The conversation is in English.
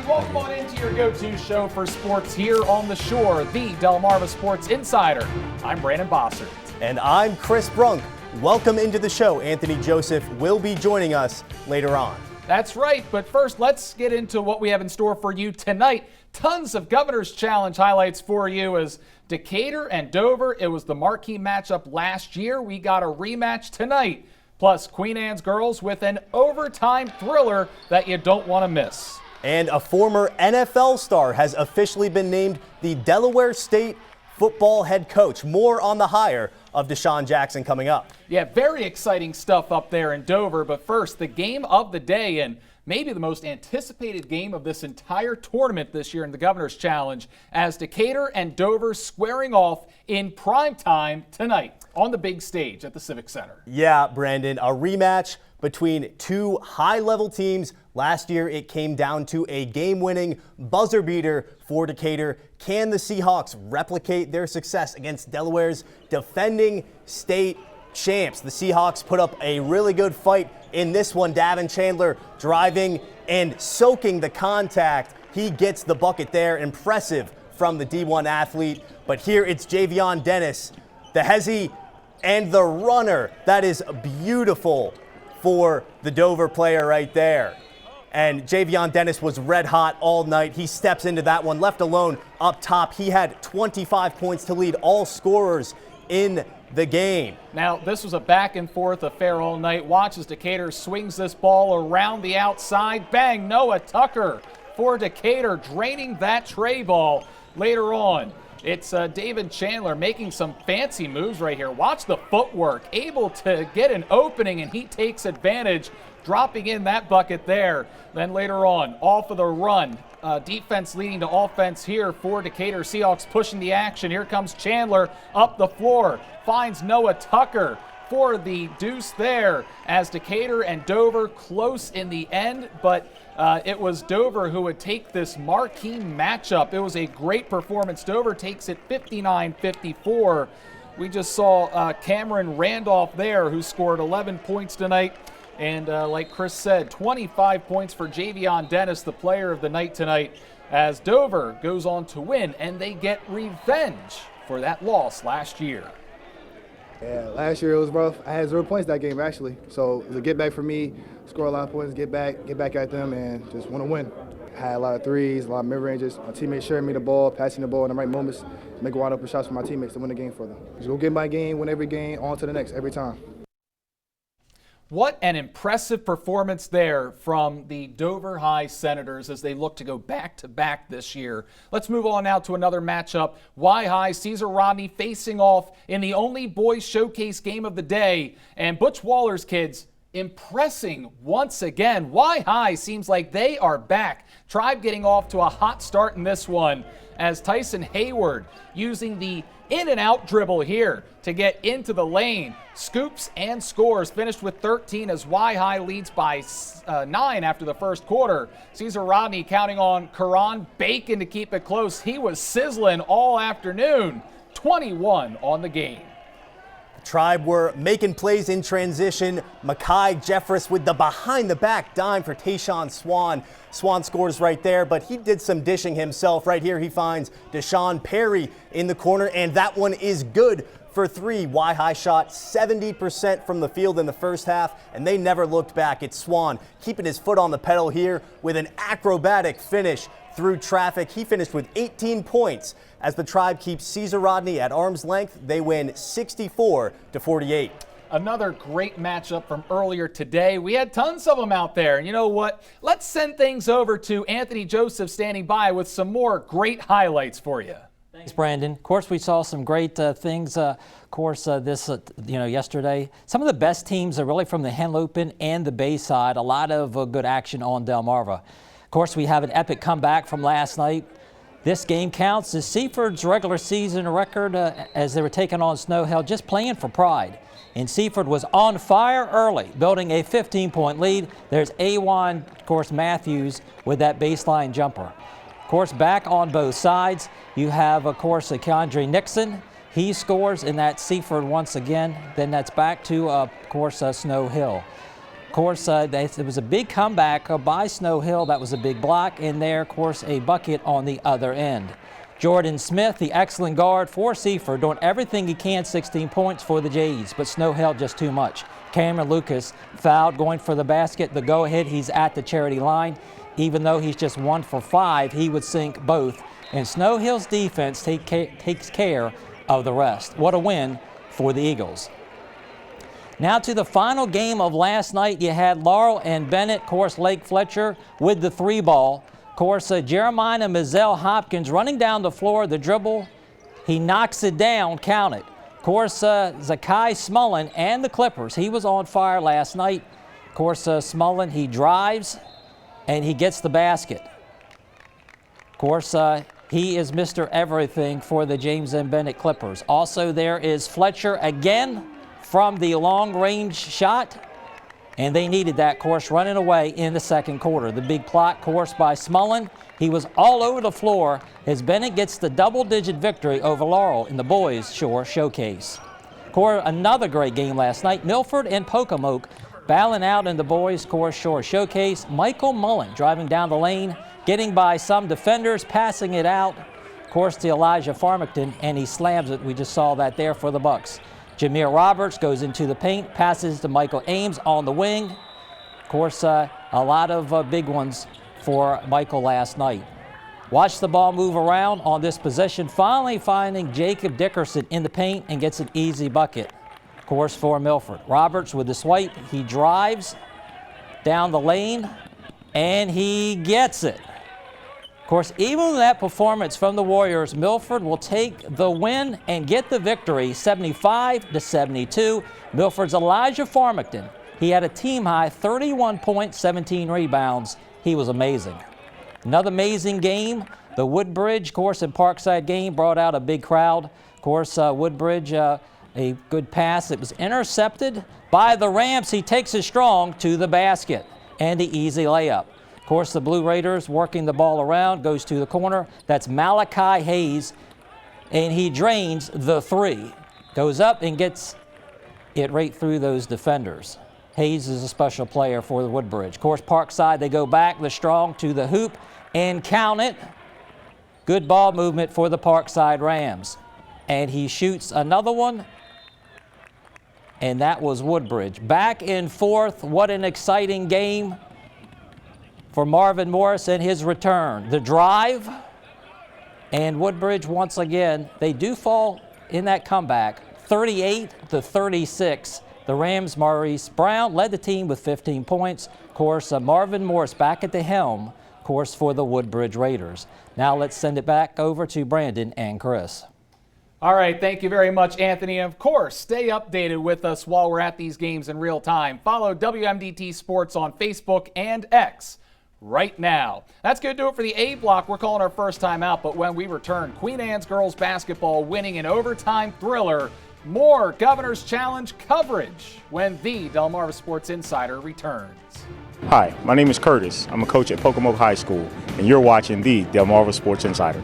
Welcome on into your go-to show for sports here on the Shore, the Delmarva Sports Insider. I'm Brandon Bossert. And I'm Chris Brunk. Welcome into the show. Anthony Joseph will be joining us later on. That's right, but first let's get into what we have in store for you tonight. Tons of Governor's Challenge highlights for you as Decatur and Dover. It was the marquee matchup last year. We got a rematch tonight. Plus Queen Anne's girls with an overtime thriller that you don't want to miss. And a former NFL star has officially been named the Delaware State football head coach. More on the hire of Deshaun Jackson coming up. Yeah, very exciting stuff up there in Dover. But first, the game of the day and maybe the most anticipated game of this entire tournament this year in the Governor's Challenge as Decatur and Dover squaring off in prime time tonight on the big stage at the Civic Center. Yeah, Brandon, a rematch between two high-level teams. Last year, it came down to a game-winning buzzer beater for Decatur. Can the Seahawks replicate their success against Delaware's defending state champs? The Seahawks put up a really good fight in this one. Davin Chandler driving and soaking the contact. He gets the bucket there. Impressive from the D1 athlete. But here it's Javion Dennis, the hezzy and the runner. That is beautiful for the Dover player right there. And Javion Dennis was red hot all night. He steps into that one, left alone up top. He had 25 points to lead all scorers in the game. Now, this was a back and forth affair all night. Watch as Decatur swings this ball around the outside. Bang, Noah Tucker for Decatur, draining that tray ball later on. It's David Chandler making some fancy moves right here. Watch the footwork, able to get an opening, and he takes advantage, dropping in that bucket there. Then later on, off of the run, defense leading to offense here for Decatur. Seahawks pushing the action. Here comes Chandler up the floor, finds Noah Tucker for the deuce there as Decatur and Dover close in the end, but it was Dover who would take this marquee matchup. It was a great performance. Dover takes it 59-54. We just saw Cameron Randolph there, who scored 11 points tonight. And like Chris said, 25 points for Javion Dennis, the player of the night tonight, as Dover goes on to win, and they get revenge for that loss last year. Yeah, last year it was rough. I had 0 points that game, actually. So it was a get back for me, score a lot of points, get back at them, and just want to win. I had a lot of threes, a lot of mid-ranges. My teammates sharing me the ball, passing the ball in the right moments, make wide open shots for my teammates to win the game for them. Just go get my game, win every game, on to the next, every time. What an impressive performance there from the Dover High Senators as they look to go back-to-back this year. Let's move on now to another matchup. Y High, Caesar Rodney facing off in the only boys showcase game of the day. And Butch Waller's kids impressing once again. Y High seems like they are back. Tribe getting off to a hot start in this one as Tyson Hayward using the in and out dribble here to get into the lane. Scoops and scores, finished with 13 as Y High leads by 9 after the first quarter. Caesar Rodney counting on Karan Bacon to keep it close. He was sizzling all afternoon. 21 on the game. Tribe were making plays in transition. Makai Jeffress with the behind-the-back dime for Tayshawn Swan. Swan scores right there, but he did some dishing himself. Right here he finds Deshaun Perry in the corner, and that one is good for 3. Y High shot 70% from the field in the first half, and they never looked back. It's Swan keeping his foot on the pedal here with an acrobatic finish through traffic. He finished with 18 points. As the Tribe keeps Caesar Rodney at arm's length, they win 64-48. Another great matchup from earlier today. We had tons of them out there. And you know what? Let's send things over to Anthony Joseph standing by with some more great highlights for you. Thanks, Brandon. Of course, we saw some great things. Yesterday, some of the best teams are really from the Henlopen and the Bayside. A lot of good action on Delmarva. Of course, we have an epic comeback from last night. This game counts as Seaford's regular season record as they were taking on Snow Hill, just playing for pride. And Seaford was on fire early, building a 15-point lead. There's Awan, of course, Matthews with that baseline jumper. Of course, back on both sides, you have, of course, Keandre Nixon. He scores, and that's Seaford once again. Then that's back to, of course, Snow Hill. Of course, there was a big comeback by Snow Hill. That was a big block in there. Of course, a bucket on the other end. Jordan Smith, the excellent guard for Seaford, doing everything he can, 16 points for the Jays, but Snow Hill just too much. Cameron Lucas fouled, going for the basket. The go-ahead, he's at the charity line. Even though he's just 1 for 5, he would sink both. And Snow Hill's defense takes care of the rest. What a win for the Eagles. Now to the final game of last night. You had Laurel and Bennett. Of course, Lake Fletcher with the 3-ball. Of course, Jeremiah Mazzell Hopkins running down the floor, the dribble. He knocks it down, count it. Of course, Zakai Smullen and the Clippers. He was on fire last night. Of course, Smullen, he drives and he gets the basket. Of course, he is Mr. Everything for the James M. Bennett Clippers. Also, there is Fletcher again from the long-range shot. And they needed that, course, running away in the second quarter. The big plot, course, by Smullen. He was all over the floor as Bennett gets the double-digit victory over Laurel in the boys' Shore Showcase. Another great game last night. Milford and Pocomoke battling out in the boys' Shore Showcase. Michael Mullen driving down the lane, getting by some defenders, passing it out, of course, to Elijah Farmington, and he slams it. We just saw that there for the Bucks. Jameer Roberts goes into the paint, passes to Michael Ames on the wing. Of course, a lot of big ones for Michael last night. Watch the ball move around on this possession, finally finding Jacob Dickerson in the paint and gets an easy bucket, of course, for Milford. Roberts with the swipe. He drives down the lane, and he gets it. Of course, even with that performance from the Warriors, Milford will take the win and get the victory, 75-72. Milford's Elijah Farmington, he had a team-high 31 points, 17 rebounds. He was amazing. Another amazing game. The Woodbridge, of course, and Parkside game brought out a big crowd. Of course, Woodbridge, a good pass. It was intercepted by the Rams. He takes it strong to the basket and the easy layup. Of course, the Blue Raiders working the ball around, goes to the corner. That's Malachi Hayes, and he drains the 3. Goes up and gets it right through those defenders. Hayes is a special player for the Woodbridge. Of course, Parkside, they go back, the strong to the hoop, and count it. Good ball movement for the Parkside Rams. And he shoots another one, and that was Woodbridge. Back and forth, what an exciting game for Marvin Morris and his return. The drive, and Woodbridge once again, they do fall in that comeback, 38-36. The Rams, Maurice Brown, led the team with 15 points. Of course, Marvin Morris back at the helm, of course, for the Woodbridge Raiders. Now let's send it back over to Brandon and Chris. All right, thank you very much, Anthony. And of course, stay updated with us while we're at these games in real time. Follow WMDT Sports on Facebook and X right now. That's going to do it for the A block. We're calling our first time out, but when we return, Queen Anne's girls basketball winning an overtime thriller. More Governor's Challenge coverage when the Delmarva Sports Insider returns. Hi, my name is Curtis. I'm a coach at Pocomoke High School, and you're watching the Delmarva Sports Insider.